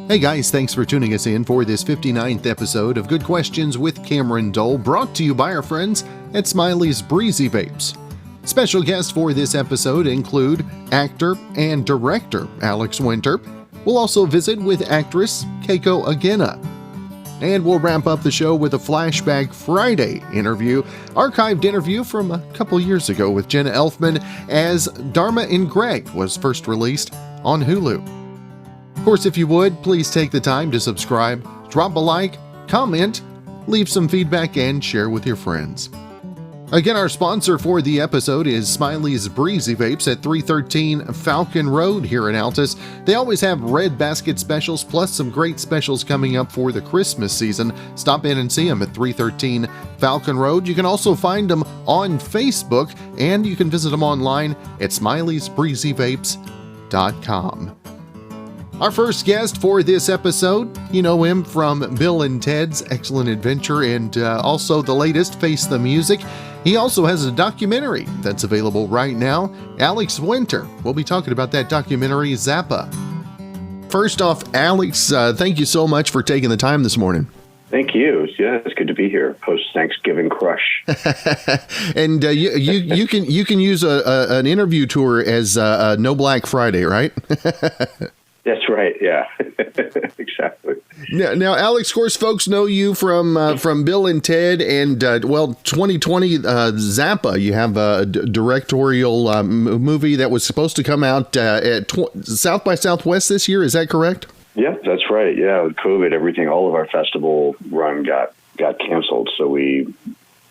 Hey guys, thanks for tuning us in for this 59th episode of Good Questions with Cameron Dole, brought to you by our friends at Smiley's Breezy Vapes. Special guests for this episode include actor and director Alex Winter. We'll also visit with actress Keiko Agena. And we'll wrap up the show with a Flashback Friday interview, archived interview from a couple years ago with Jenna Elfman as Dharma and Greg was first released on Hulu. Of course, if you would, please take the time to subscribe, drop a like, comment, leave some feedback, and share with your friends. Again, our sponsor for the episode is Smiley's Breezy Vapes at 313 Falcon Road here in Altus. They always have red basket specials, plus some great specials coming up for the Christmas season. Stop in and see them at 313 Falcon Road. You can also find them on Facebook, and you can visit them online at smileysbreezyvapes.com. Our first guest for this episode, you know him from Bill and Ted's Excellent Adventure and also the latest Face the Music. He also has a documentary that's available right now, Alex Winter. We'll be talking about that documentary, Zappa. First off, Alex, thank you so much for taking the time this morning. Thank you. Yeah, it's good to be here post Thanksgiving crush. And you can use an interview tour as No Black Friday, right? That's right. Yeah, exactly. Now, Alex, of course, folks know you from Bill and Ted and 2020 Zappa. You have a directorial movie that was supposed to come out at South by Southwest this year. Is that correct? Yeah, that's right. Yeah, with COVID, all of our festival run got canceled, so we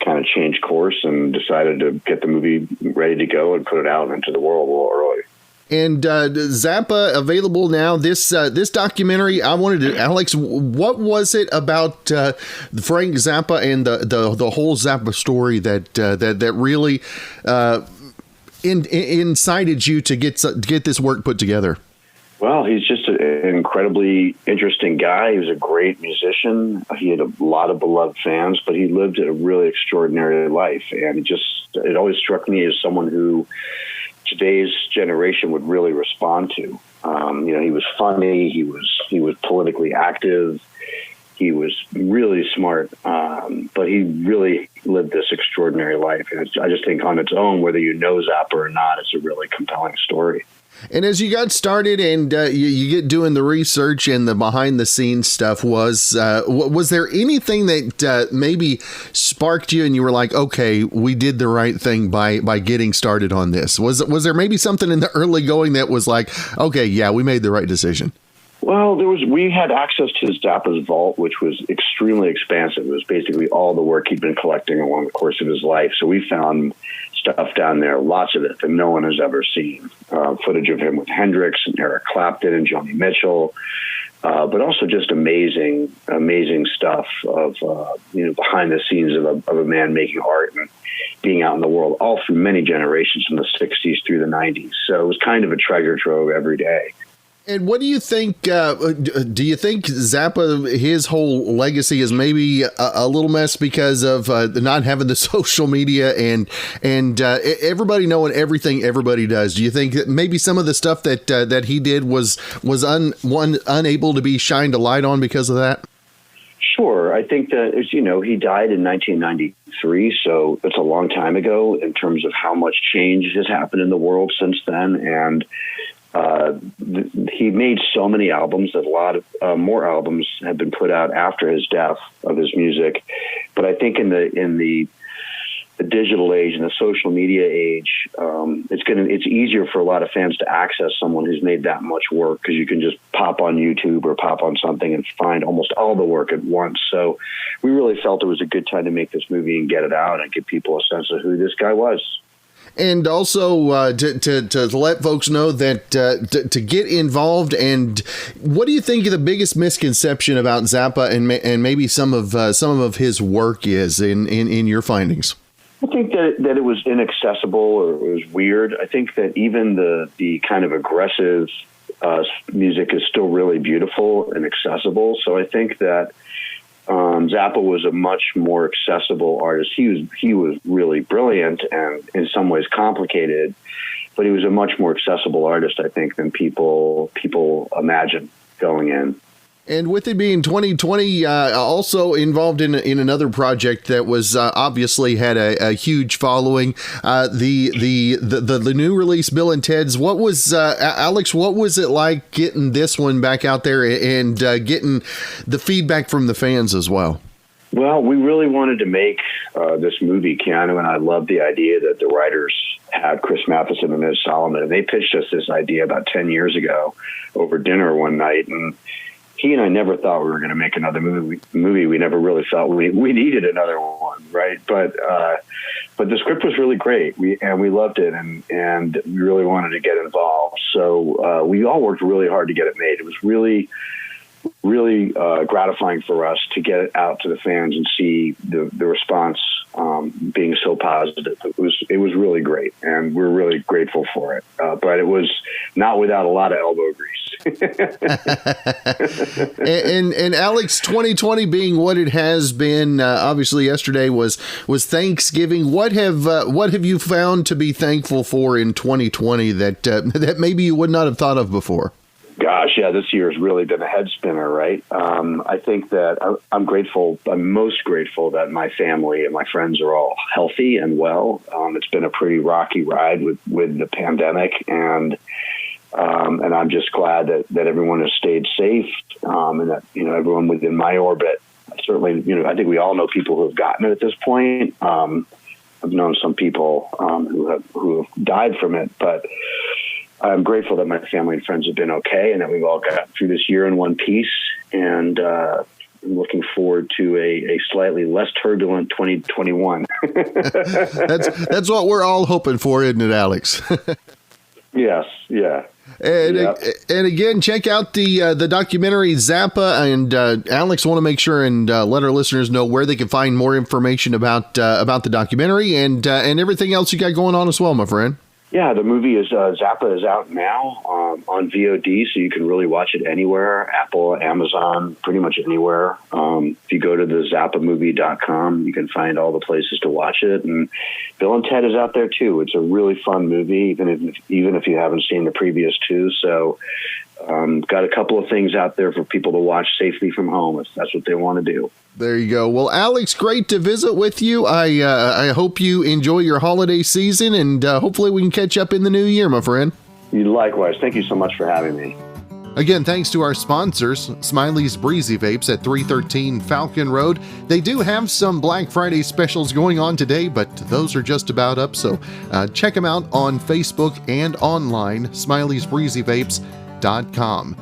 kind of changed course and decided to get the movie ready to go and put it out into the world a little early. And Zappa available now. This documentary, I wanted to, Alex, what was it about Frank Zappa and the whole Zappa story that really incited you to get this work put together? Well, he's just an incredibly interesting guy. He was a great musician. He had a lot of beloved fans, but he lived a really extraordinary life, and it always struck me as someone who today's generation would really respond to. He was funny. He was politically active. He was really smart, but he really lived this extraordinary life. And I just think on its own, whether you know Zappa or not, it's a really compelling story. And as you got started and you get doing the research and the behind the scenes stuff, was there anything that maybe sparked you and you were like, okay, we did the right thing by getting started on this? Was there maybe something in the early going that was like, okay, yeah, we made the right decision? Well, we had access to Zappa's vault, which was extremely expansive. It was basically all the work he'd been collecting along the course of his life. So we found stuff down there, lots of it that no one has ever seen. Footage of him with Hendrix and Eric Clapton and Joni Mitchell, but also just amazing stuff of behind the scenes of a man making art and being out in the world all through many generations from the 60s through the 90s. So it was kind of a treasure trove every day. And what do you think? Do you think Zappa, his whole legacy is maybe a little mess because of not having the social media and everybody knowing everything everybody does? Do you think that maybe some of the stuff that he did was unable to be shined a light on because of that? Sure. I think that, he died in 1993, so it's a long time ago in terms of how much change has happened in the world since then. And he made so many albums that a lot of more albums have been put out after his death of his music. But I think in the digital age and the social media age, it's easier for a lot of fans to access someone who's made that much work, because you can just pop on YouTube or pop on something and find almost all the work at once. So we really felt it was a good time to make this movie and get it out and give people a sense of who this guy was. And also to let folks know that to get involved. And what do you think the biggest misconception about Zappa and maybe some of his work is in your findings? I think that it was inaccessible or it was weird. I think that even the kind of aggressive music is still really beautiful and accessible. So I think that Zappa was a much more accessible artist. He was really brilliant and in some ways complicated, but he was a much more accessible artist, I think, than people imagine going in. And with it being 2020, also involved in another project that was obviously had a huge following, the new release, Bill and Ted's. What was Alex? What was it like getting this one back out there and getting the feedback from the fans as well? Well, we really wanted to make this movie. Keanu and I loved the idea that the writers had Chris Matheson and Installment, and they pitched us this idea about 10 years ago over dinner one night, and he and I never thought we were going to make another movie. We never really felt we needed another one, right? But the script was really great. We loved it, and we really wanted to get involved. So we all worked really hard to get it made. It was really gratifying for us to get it out to the fans and see the response being so positive. It was really great, and we're really grateful for it. But it was not without a lot of elbow grease. and Alex, 2020 being what it has been, obviously yesterday was Thanksgiving. What have you found to be thankful for in 2020 that maybe you would not have thought of before? Gosh, yeah, this year has really been a head spinner, right? I think that I'm grateful. I'm most grateful that my family and my friends are all healthy and well. It's been a pretty rocky ride with the pandemic, and I'm just glad that everyone has stayed safe, and that everyone within my orbit. Certainly, I think we all know people who have gotten it at this point. I've known some people who have died from it, but I'm grateful that my family and friends have been okay, and that we've all got through this year in one piece. And I'm looking forward to a slightly less turbulent 2021. That's what we're all hoping for, isn't it, Alex? Yes, yeah. And again, check out the documentary Zappa. And Alex, want to make sure and let our listeners know where they can find more information about the documentary and everything else you got going on as well, my friend. Yeah, the movie is Zappa is out now on VOD, so you can really watch it anywhere, Apple, Amazon, pretty much anywhere. If you go to the zappamovie.com, you can find all the places to watch it. And Bill and Ted is out there too. It's a really fun movie, even if you haven't seen the previous two. So got a couple of things out there for people to watch safely from home if that's what they want to do. There you go. Well, Alex, great to visit with you. I hope you enjoy your holiday season, and hopefully we can catch up in the new year, my friend. Likewise. Thank you so much for having me. Again, thanks to our sponsors, Smiley's Breezy Vapes at 313 Falcon Road. They do have some Black Friday specials going on today, but those are just about up, so check them out on Facebook and online, Smiley'sBreezyVapes.com.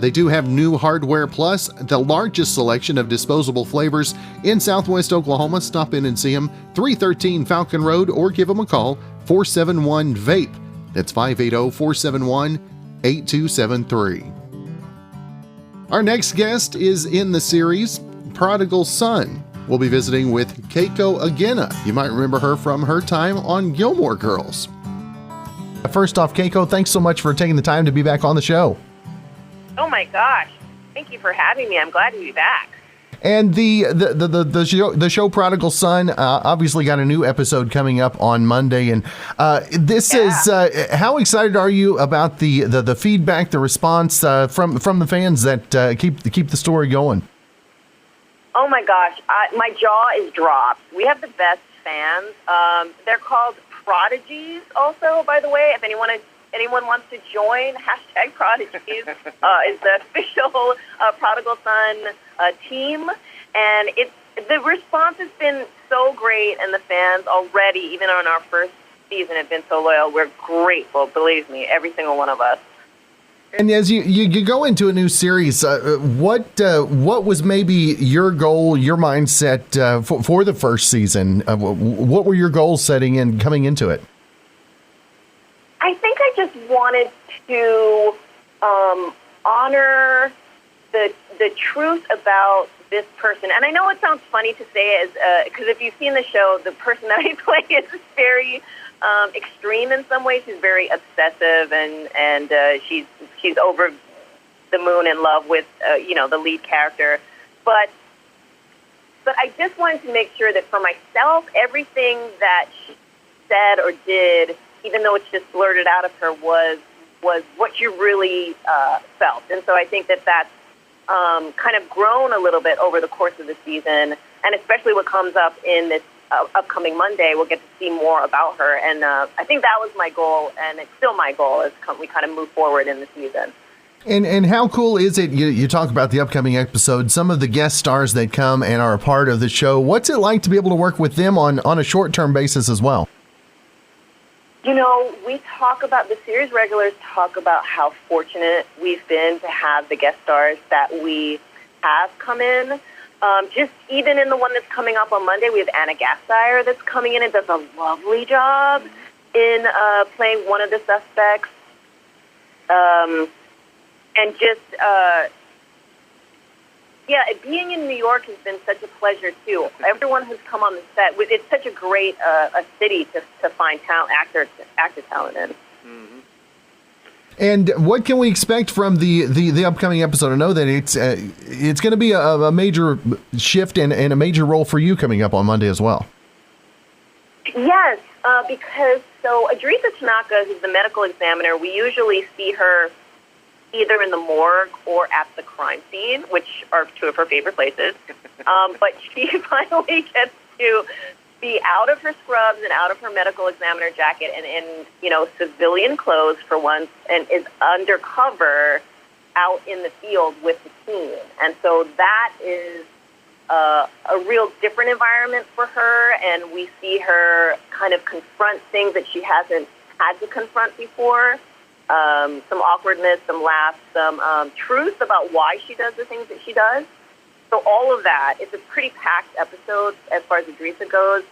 They do have new Hardware Plus, the largest selection of disposable flavors in Southwest Oklahoma. Stop in and see them, 313 Falcon Road, or give them a call, 471-VAPE. That's 580-471-8273. Our next guest is in the series Prodigal Son. We'll be visiting with Keiko Agena. You might remember her from her time on Gilmore Girls. First off, Keiko, thanks so much for taking the time to be back on the show. Oh my gosh. Thank you for having me. I'm glad to be back. And the show Prodigal Son obviously got a new episode coming up on Monday, and this is how excited are you about the feedback, the response from the fans that keep the story going? Oh my gosh, my jaw is dropped. We have the best fans. They're called Prodigies. Also, by the way, if anyone wants to join, #Prodigies is the official Prodigal Son team. And the response has been so great, and the fans already, even on our first season, have been so loyal. We're grateful, believe me, every single one of us. And as you go into a new series, what was maybe your goal, your mindset for the first season? What were your goals coming into it? I think I just wanted to honor the truth about this person. And I know it sounds funny to say it, because if you've seen the show, the person that I play is very extreme in some ways. She's very obsessive, and she's over the moon in love with the lead character. But But I just wanted to make sure that for myself, everything that she said or did, even though it's just blurted out of her, was what you really felt. And so I think that that's kind of grown a little bit over the course of the season, and especially what comes up in this upcoming Monday, we'll get to see more about her. And I think that was my goal, and it's still my goal as we kind of move forward in the season. And how cool is it? You talk about the upcoming episode, some of the guest stars that come and are a part of the show. What's it like to be able to work with them on a short-term basis as well? You know, the series regulars talk about how fortunate we've been to have the guest stars that we have come in. Just even in the one that's coming up on Monday, we have Anna Gasteyer that's coming in and does a lovely job in playing one of the suspects. And just, being in New York has been such a pleasure, too. Everyone who's come on the set, it's such a great a city to find actor talent in. Mm-hmm. And what can we expect from the upcoming episode? I know that it's going to be a major shift and a major role for you coming up on Monday as well. Yes, because Adrisa Tanaka, who's the medical examiner, we usually see her either in the morgue or at the crime scene, which are two of her favorite places. But she finally gets to be out of her scrubs and out of her medical examiner jacket and in, civilian clothes for once, and is undercover out in the field with the team. And so that is a real different environment for her, and we see her kind of confront things that she hasn't had to confront before. Some awkwardness, some laughs, some truth about why she does the things that she does. So all of that, it's a pretty packed episode as far as Adrisa goes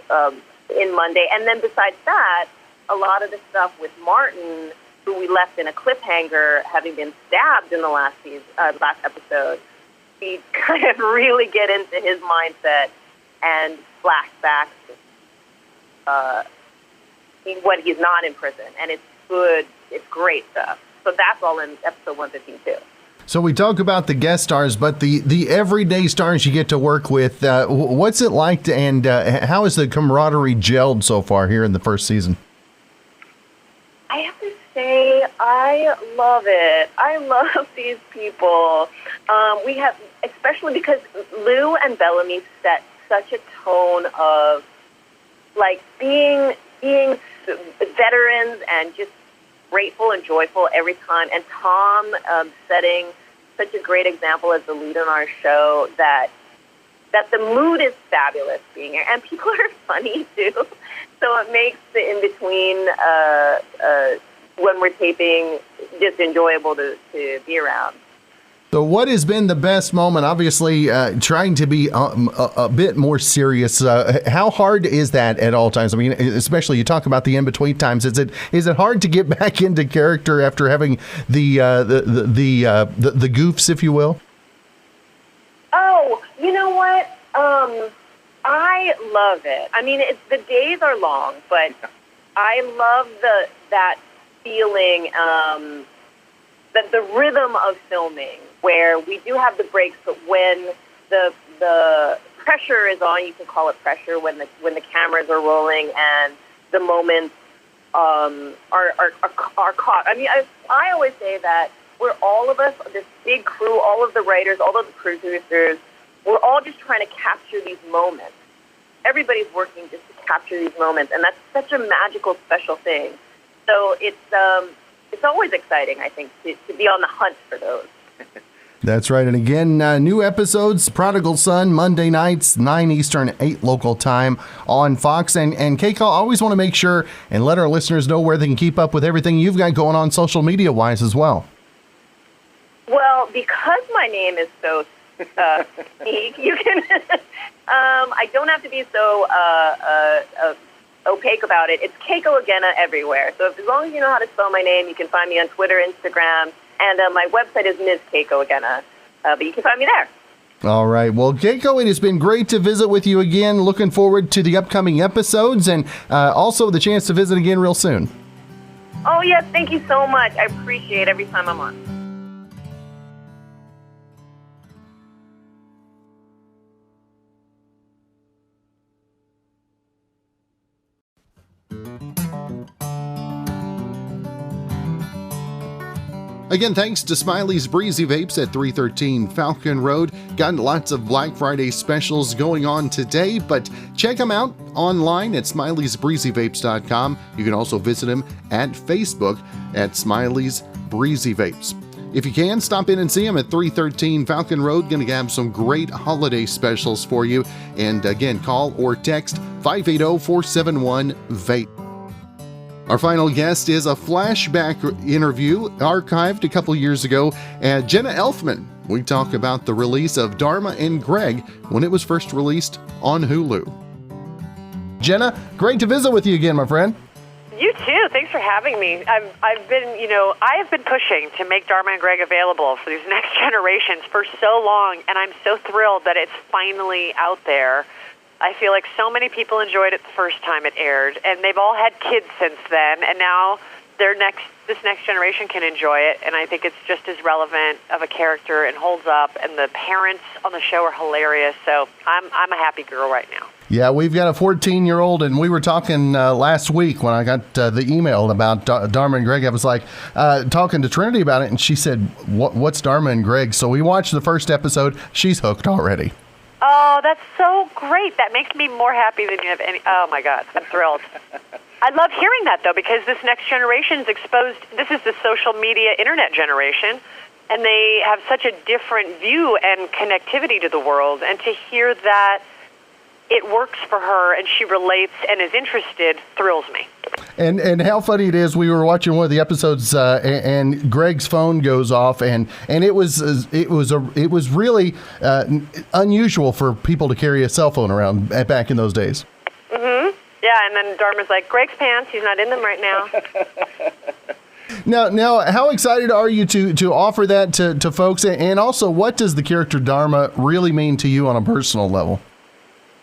in Monday. And then besides that, a lot of the stuff with Martin, who we left in a cliffhanger, having been stabbed in the last episode, we kind of really get into his mindset and flashbacks when he's not in prison. And it's good. It's great stuff. So that's all in episode 115 too. So we talk about the guest stars, but the everyday stars you get to work with, what's it like and how is the camaraderie gelled so far here in the first season? I have to say, I love it. I love these people. We have, especially because Lou and Bellamy set such a tone of like being veterans and just grateful and joyful every time. And Tom setting such a great example as the lead on our show that the mood is fabulous being here. And people are funny, too. So it makes the in-between when we're taping just enjoyable to be around. So what has been the best moment? Obviously, trying to be a bit more serious. How hard is that at all times? I mean, especially you talk about the in-between times. Is it hard to get back into character after having the goofs, if you will? Oh, you know what? I love it. I mean, the days are long, but I love that feeling, the rhythm of filming, where we do have the breaks, but when the pressure is on, you can call it pressure, when the cameras are rolling and the moments are caught. I mean, I always say that we're all of us, this big crew, all of the writers, all of the producers, we're all just trying to capture these moments. Everybody's working just to capture these moments, and that's such a magical, special thing. So it's always exciting, I think, to be on the hunt for those. That's right. And again, new episodes, Prodigal Son, Monday nights, 9 Eastern, 8 local time on Fox. And Keiko, I always want to make sure and let our listeners know where they can keep up with everything you've got going on social media-wise as well. Well, because my name is so unique, you can I don't have to be so opaque about it. It's Keiko Agena everywhere. So as long as you know how to spell my name, you can find me on Twitter, Instagram, and my website is Ms. Keiko Agena. But you can find me there. All right. Well, Keiko, it has been great to visit with you again. Looking forward to the upcoming episodes and also the chance to visit again real soon. Oh, yes. Thank you so much. I appreciate every time I'm on. Again, thanks to Smiley's Breezy Vapes at 313 Falcon Road. Got lots of Black Friday specials going on today, but check them out online at smileysbreezyvapes.com. You can also visit them at Facebook at Smiley's Breezy Vapes. If you can, stop in and see them at 313 Falcon Road. Going to have some great holiday specials for you. And again, call or text 580-471-VAPE. Our final guest is a flashback interview archived a couple years ago at Jenna Elfman. We talk about the release of Dharma and Greg when it was first released on Hulu. Jenna, great to visit with you again, my friend. You too. Thanks for having me. I have been pushing to make Dharma and Greg available for these next generations for so long, and I'm so thrilled that it's finally out there. I feel like so many people enjoyed it the first time it aired, and they've all had kids since then, and now this next generation can enjoy it, and I think it's just as relevant of a character and holds up, and the parents on the show are hilarious, so I'm a happy girl right now. Yeah, we've got a 14-year-old, and we were talking last week when I got the email about Dharma and Greg. I was like talking to Trinity about it, and she said, what's Dharma and Greg? So we watched the first episode. She's hooked already. Oh, that's so great. That makes me more happy than you have any... Oh, my God. I'm thrilled. I love hearing that, though, because this next generation's exposed... This is the social media internet generation, and they have such a different view and connectivity to the world. And to hear that it works for her and she relates and is interested thrills me. And how funny it is, we were watching one of the episodes and Greg's phone goes off and it was really unusual for people to carry a cell phone around back in those days. Mm-hmm. Yeah, and then Dharma's like, Greg's pants, he's not in them right now. Now, how excited are you to offer that to folks? And also, what does the character Dharma really mean to you on a personal level?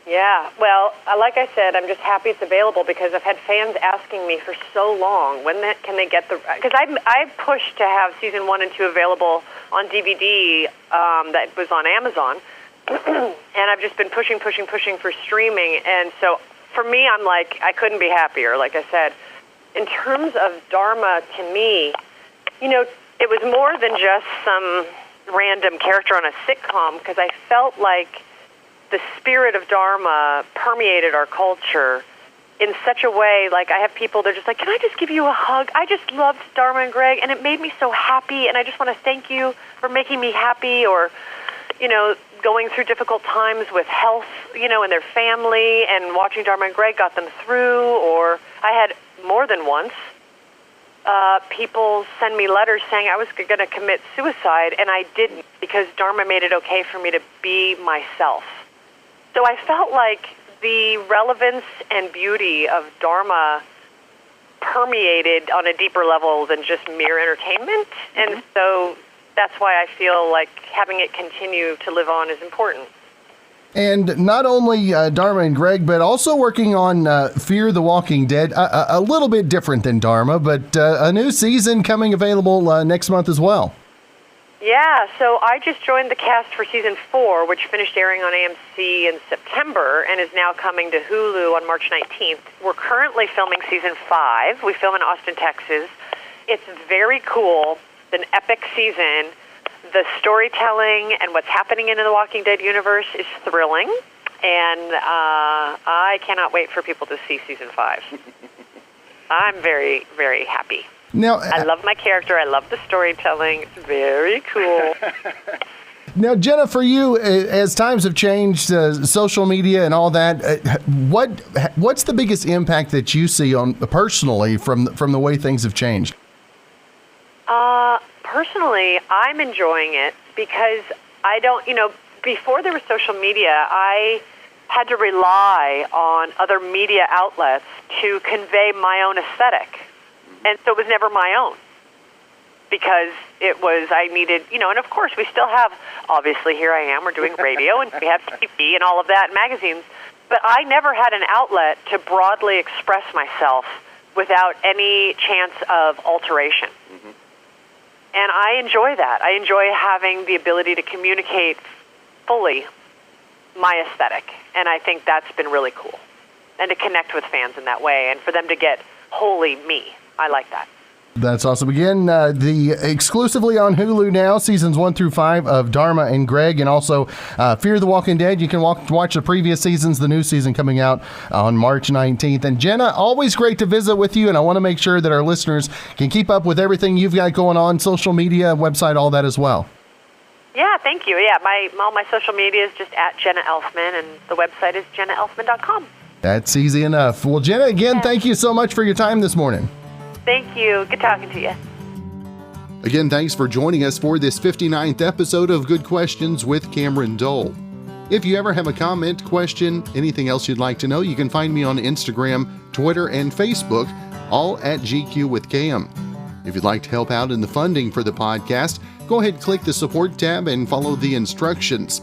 Yeah, well, like I said, I'm just happy it's available because I've had fans asking me for so long, can they get the... Because I pushed to have season 1 and 2 available on DVD that was on Amazon, and I've just been pushing for streaming, and so for me, I'm like, I couldn't be happier, like I said. In terms of Dharma, to me, it was more than just some random character on a sitcom, because I felt like the spirit of Dharma permeated our culture in such a way, like I have people, they're just like, can I just give you a hug? I just loved Dharma and Greg, and it made me so happy, and I just want to thank you for making me happy, or, going through difficult times with health, and their family, and watching Dharma and Greg got them through, or I had more than once people send me letters saying I was going to commit suicide, and I didn't, because Dharma made it okay for me to be myself. So I felt like the relevance and beauty of Dharma permeated on a deeper level than just mere entertainment. Mm-hmm. And so that's why I feel like having it continue to live on is important. And not only Dharma and Greg, but also working on Fear the Walking Dead, a little bit different than Dharma, but a new season coming available next month as well. Yeah, so I just joined the cast for season 4, which finished airing on AMC in September and is now coming to Hulu on March 19th. We're currently filming season 5. We film in Austin, Texas. It's very cool. It's an epic season. The storytelling and what's happening in the Walking Dead universe is thrilling, and I cannot wait for people to see season 5. I'm very, very happy. Now, I love my character. I love the storytelling. It's very cool. Now, Jenna, for you, as times have changed, social media and all that, what's the biggest impact that you see on personally from the way things have changed? Personally, I'm enjoying it because I don't, before there was social media, I had to rely on other media outlets to convey my own aesthetic. And so it was never my own because I needed, and of course we still have, obviously here I am, we're doing radio and we have TV and all of that, magazines, but I never had an outlet to broadly express myself without any chance of alteration. Mm-hmm. And I enjoy that. I enjoy having the ability to communicate fully my aesthetic, and I think that's been really cool. And to connect with fans in that way and for them to get wholly me. I like that. That's awesome. Again, the exclusively on Hulu now, seasons 1 through 5 of Dharma and Greg, and also Fear the Walking Dead. You can watch the previous seasons, the new season coming out on March 19th. And Jenna, always great to visit with you, and I want to make sure that our listeners can keep up with everything you've got going on, social media, website, all that as well. Yeah, thank you. Yeah, all my social media is just at Jenna Elfman, and the website is jennaelfman.com. That's easy enough. Well, Jenna, again, thank you so much for your time this morning. Thank you. Good talking to you. Again, thanks for joining us for this 59th episode of Good Questions with Cameron Dole. If you ever have a comment, question, anything else you'd like to know, you can find me on Instagram, Twitter, and Facebook, all at GQ with Cam. If you'd like to help out in the funding for the podcast, go ahead and click the support tab and follow the instructions.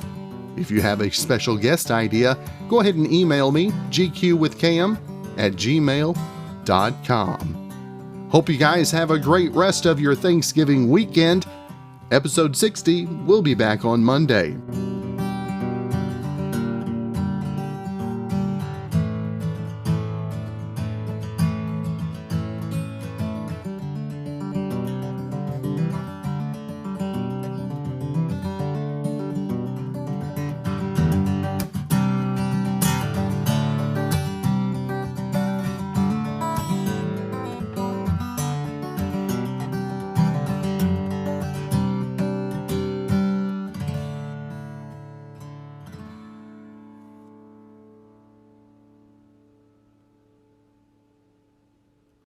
If you have a special guest idea, go ahead and email me, gqwithcam@gmail.com. Hope you guys have a great rest of your Thanksgiving weekend. Episode 60 will be back on Monday.